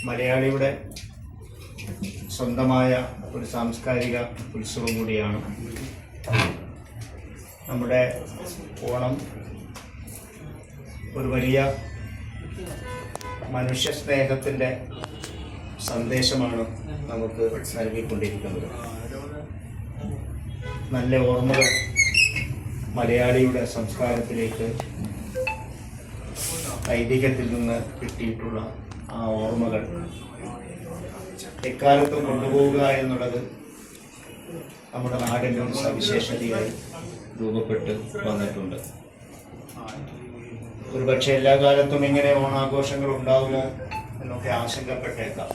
മലയാളിയുടെ സ്വന്തമായ ഒരു സാംസ്കാരിക ഉത്സവം കൂടിയാണ് നമ്മുടെ ഓണം. ഒരു വലിയ മനുഷ്യ സ്നേഹത്തിൻ്റെ സന്ദേശമാണ് നമുക്ക് നൽകിക്കൊണ്ടിരിക്കുന്നത്. നല്ല ഓർമ്മകൾ മലയാളിയുടെ സംസ്കാരത്തിലേക്ക് ഐതിഹ്യത്തിൽ നിന്ന് കിട്ടിയിട്ടുള്ള ആ ഓർമ്മകൾ എക്കാലത്തും കൊണ്ടുപോവുക എന്നുള്ളത് നമ്മുടെ നാടിൻ്റെ ഒരു സവിശേഷതയായി രൂപപ്പെട്ട് വന്നിട്ടുണ്ട്. ഒരുപക്ഷെ എല്ലാ കാലത്തും ഇങ്ങനെ ഓണാഘോഷങ്ങൾ ഉണ്ടാകുമോ എന്നൊക്കെ ആശങ്കപ്പെട്ടേക്കാം.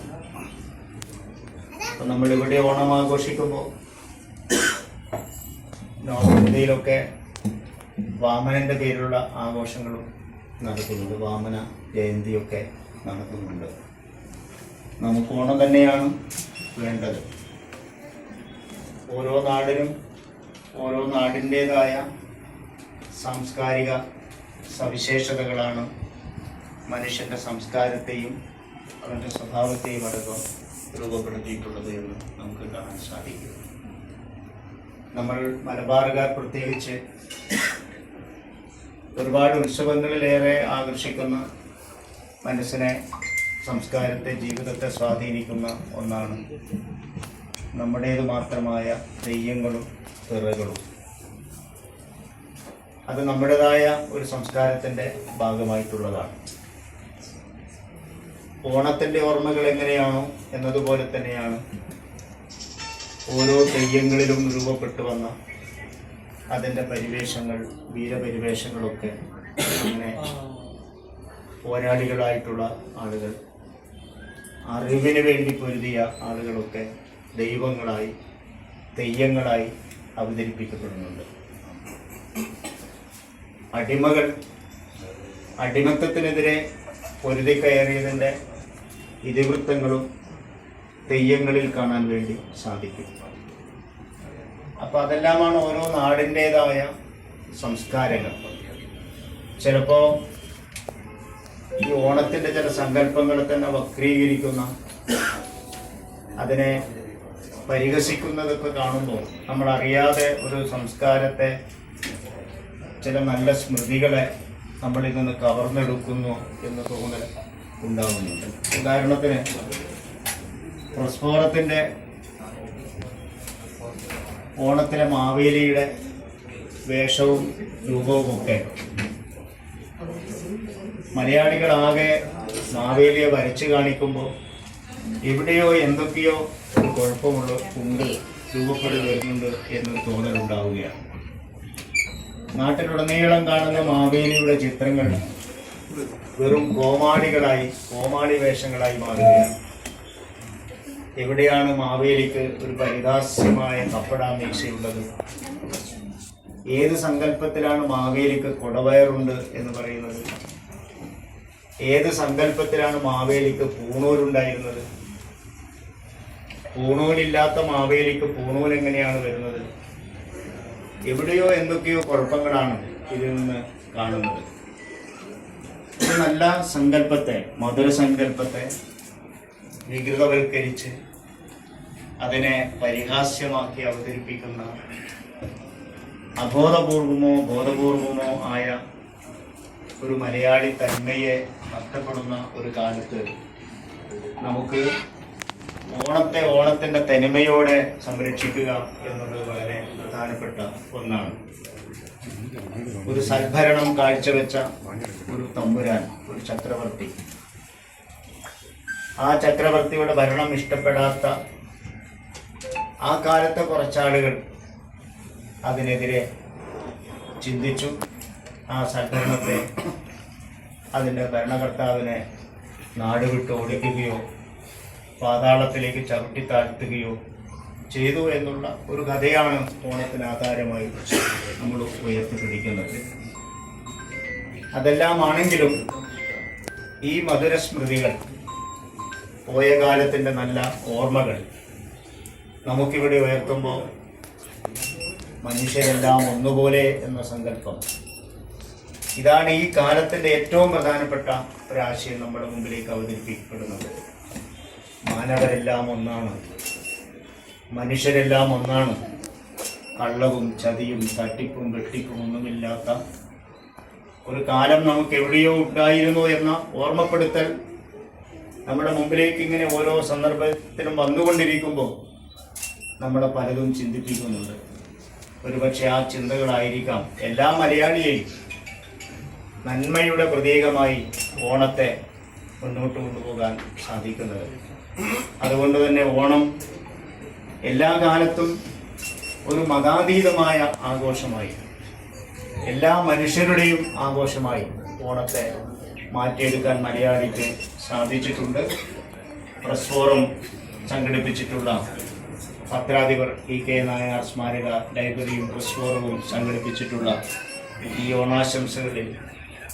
അപ്പം നമ്മളിവിടെ ഓണം ആഘോഷിക്കുമ്പോൾ നോർത്ത് ഇന്ത്യയിലൊക്കെ വാമനൻ്റെ പേരിലുള്ള ആഘോഷങ്ങളും നടത്തുന്നുണ്ട്. വാമന ജയന്തിയൊക്കെ നടത്തുന്നുണ്ട്. നമുക്ക് ഓണം തന്നെയാണ് വേണ്ടത്. ഓരോ നാടിനും ഓരോ നാടിൻ്റേതായ സാംസ്കാരിക സവിശേഷതകളാണ് മനുഷ്യൻ്റെ സംസ്കാരത്തെയും അവൻ്റെ സ്വഭാവത്തെയും അടക്കം രൂപപ്പെടുത്തിയിട്ടുള്ളത് എന്ന് നമുക്ക് കാണാൻ സാധിക്കും. നമ്മൾ മലബാറുകാർ പ്രത്യേകിച്ച് ഒരുപാട് ഉത്സവങ്ങളിലേറെ ആകർഷിക്കുന്ന, മനസ്സിനെ, സംസ്കാരത്തെ, ജീവിതത്തെ സ്വാധീനിക്കുന്ന ഒന്നാണ് നമ്മുടേത് മാത്രമായ തെയ്യങ്ങളും തിറകളും. അത് നമ്മുടേതായ ഒരു സംസ്കാരത്തിൻ്റെ ഭാഗമായിട്ടുള്ളതാണ്. ഓണത്തിൻ്റെ ഓർമ്മകൾ എങ്ങനെയാണോ എന്നതുപോലെ തന്നെയാണ് ഓരോ തെയ്യങ്ങളിലും രൂപപ്പെട്ടു വന്ന അതിൻ്റെ പരിവേഷങ്ങൾ, വീരപരിവേഷങ്ങളൊക്കെ. അങ്ങനെ പോരാളികളായിട്ടുള്ള ആളുകൾ, അറിവിന് വേണ്ടി പൊരുതിയ ആളുകളൊക്കെ ദൈവങ്ങളായി, തെയ്യങ്ങളായി അവതരിപ്പിക്കപ്പെടുന്നുണ്ട്. അടിമകൾ അടിമത്തത്തിനെതിരെ പൊരുതി കയറിയതിൻ്റെ ഇതിവൃത്തങ്ങളും തെയ്യങ്ങളിൽ കാണാൻ വേണ്ടി സാധിക്കും. അപ്പം അതെല്ലാമാണ് ഓരോ നാടിൻ്റേതായ സംസ്കാരങ്ങൾ. ചിലപ്പോൾ ഈ ഓണത്തിൻ്റെ ചില സങ്കല്പങ്ങളെ തന്നെ വക്രീകരിക്കുന്ന, അതിനെ പരിഹസിക്കുന്നതൊക്കെ കാണുമ്പോൾ നമ്മളറിയാതെ ഒരു സംസ്കാരത്തെ, ചില നല്ല സ്മൃതികളെ നമ്മളിൽ നിന്ന് കവർന്നെടുക്കുന്നു എന്ന് തോന്നൽ ഉണ്ടാകുന്നുണ്ട്. ഉദാഹരണത്തിന് പ്രസ്ഫോടത്തിൻ്റെ ഓണത്തിലെ മാവേലിയുടെ വേഷവും രൂപവുമൊക്കെ മലയാളികളാകെ മാവേലിയെ വരച്ച് കാണിക്കുമ്പോൾ എവിടെയോ എന്തൊക്കെയോ ഒരു കുഴപ്പമുണ്ട്, രൂപപ്പെട്ട് വരുന്നുണ്ട് എന്ന് തോന്നലുണ്ടാവുകയാണ്. നാട്ടിലുടനീളം കാണുന്ന മാവേലിയുടെ ചിത്രങ്ങൾ വെറും കോമാളി വേഷങ്ങളായി മാറുകയാണ്. എവിടെയാണ് മാവേലിക്ക് ഒരു പരിഹാസ്യമായ കപ്പടാമീക്ഷയുള്ളത്? ഏത് സങ്കല്പത്തിലാണ് മാവേലിക്ക് കൊടവയറുണ്ട് എന്ന് പറയുന്നത്? ഏത് സങ്കല്പത്തിലാണ് മാവേലിക്ക് പൂണൂലുണ്ടായിരുന്നത്? പൂണൂലില്ലാത്ത മാവേലിക്ക് പൂണൂൽ എങ്ങനെയാണ് വരുന്നത്? എവിടെയോ എന്തൊക്കെയോ കുഴപ്പങ്ങളാണ് ഇതിൽ നിന്ന് കാണുന്നത്. ഒരു നല്ല സങ്കല്പത്തെ, മധുര സങ്കല്പത്തെ വികൃതവൽക്കരിച്ച് അതിനെ പരിഹാസ്യമാക്കി അവതരിപ്പിക്കുന്ന, അബോധപൂർവമോ ബോധപൂർവമോ ആയ ഒരു മലയാളി തന്മയെ നഷ്ടപ്പെടുന്ന ഒരു കാലത്ത് നമുക്ക് ഓണത്തിൻ്റെ തനിമയോടെ സംരക്ഷിക്കുക എന്നത് വളരെ പ്രധാനപ്പെട്ട ഒന്നാണ്. ഒരു സദ്ഭരണം കാഴ്ചവെച്ച ഒരു തമ്പുരാൻ, ഒരു ചക്രവർത്തി, ആ ചക്രവർത്തിയുടെ ഭരണം ഇഷ്ടപ്പെടാത്ത ആ കാലത്തെ കുറച്ചാളുകൾ അതിനെതിരെ ചിന്തിച്ചു. ആ സദ്ഭരണത്തെ, അതിൻ്റെ ഭരണകർത്താവിനെ നാടുവിട്ട് ഓടിക്കുകയോ പാതാളത്തിലേക്ക് ചവിട്ടി താഴ്ത്തുകയോ ചെയ്തു എന്നുള്ള ഒരു കഥയാണ് ഓണത്തിന് ആധാരമായി നമ്മൾ ഉയർത്തിപ്പിടിക്കുന്നത്. അതെല്ലാമാണെങ്കിലും ഈ മധുരസ്മൃതികൾ, പോയ കാലത്തിൻ്റെ നല്ല ഓർമ്മകൾ നമുക്കിവിടെ ഉയർത്തുമ്പോൾ മനുഷ്യരെല്ലാം ഒന്നുപോലെ എന്ന സങ്കല്പം, ഇതാണ് ഈ കാലത്തിൻ്റെ ഏറ്റവും പ്രധാനപ്പെട്ട ഒരാശയം നമ്മുടെ മുമ്പിലേക്ക് അവതരിപ്പിക്കപ്പെടുന്നത്. മാനവരെല്ലാം ഒന്നാണ്, മനുഷ്യരെല്ലാം ഒന്നാണ്. കള്ളവും ചതിയും തട്ടിപ്പും വെട്ടിപ്പും ഒന്നുമില്ലാത്ത ഒരു കാലം നമുക്ക് എവിടെയോ ഉണ്ടായിരുന്നു എന്ന ഓർമ്മപ്പെടുത്തൽ നമ്മുടെ മുമ്പിലേക്ക് ഇങ്ങനെ ഓരോ സന്ദർഭത്തിലും വന്നുകൊണ്ടിരിക്കുമ്പോൾ നമ്മളെ പലതും ചിന്തിപ്പിക്കുന്നുണ്ട്. ഒരുപക്ഷെ ആ ചിന്തകളായിരിക്കാം എല്ലാ മലയാളിയെയും നന്മയുടെ പ്രതീകമായി ഓണത്തെ മുന്നോട്ട് കൊണ്ടുപോകാൻ സാധിക്കുന്നത്. അതുകൊണ്ട് തന്നെ ഓണം എല്ലാ കാലത്തും ഒരു മതാതീതമായ ആഘോഷമായി, എല്ലാ മനുഷ്യരുടെയും ആഘോഷമായി ഓണത്തെ മാറ്റിയെടുക്കാൻ മലയാളിക്ക് സാധിച്ചിട്ടുണ്ട്. പ്രസ് ഫോറം സംഘടിപ്പിച്ചിട്ടുള്ള പത്രാധിപർ PK നായനാർ സ്മാരക ലൈബ്രറിയും പ്രസ് ഫോറവും സംഘടിപ്പിച്ചിട്ടുള്ള ഈ ഓണാശംസകളിൽ,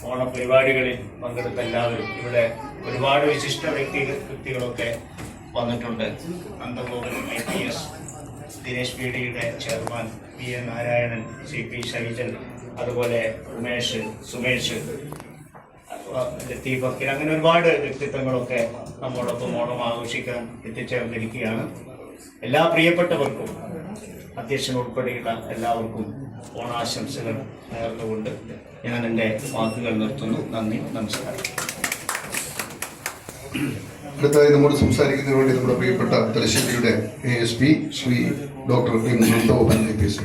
ഓണപരിപാടികളിൽ പങ്കെടുത്ത എല്ലാവരും, ഇവിടെ ഒരുപാട് വിശിഷ്ട വ്യക്തികളൊക്കെ വന്നിട്ടുണ്ട്. നന്ദഗോകുലം IPS, ദിനേശ് PDയുടെ chairman PA Narayanan, CP Shaijan, അതുപോലെ ഉമേഷ്, സുമേഷ്, ദീപക്, അങ്ങനെ ഒരുപാട് വ്യക്തിത്വങ്ങളൊക്കെ നമ്മോടൊപ്പം ഓണം ആഘോഷിക്കാൻ എത്തിച്ചേർന്നിരിക്കുകയാണ്. എല്ലാ പ്രിയപ്പെട്ടവർക്കും, അധ്യക്ഷൻ ഉൾപ്പെടെയുള്ള എല്ലാവർക്കും ഓണാശംസകൾ നേർന്നുകൊണ്ട് ഞാൻ എൻ്റെ വാക്കുകൾ നിർത്തുന്നു. നന്ദി, നമസ്കാരം. അടുത്തായി നമ്മോട് സംസാരിക്കുന്നതിന് വേണ്ടി നമ്മുടെ പ്രിയപ്പെട്ട തലശ്ശേരിയുടെ ASP Shri doctor M. Nandagopal IPS.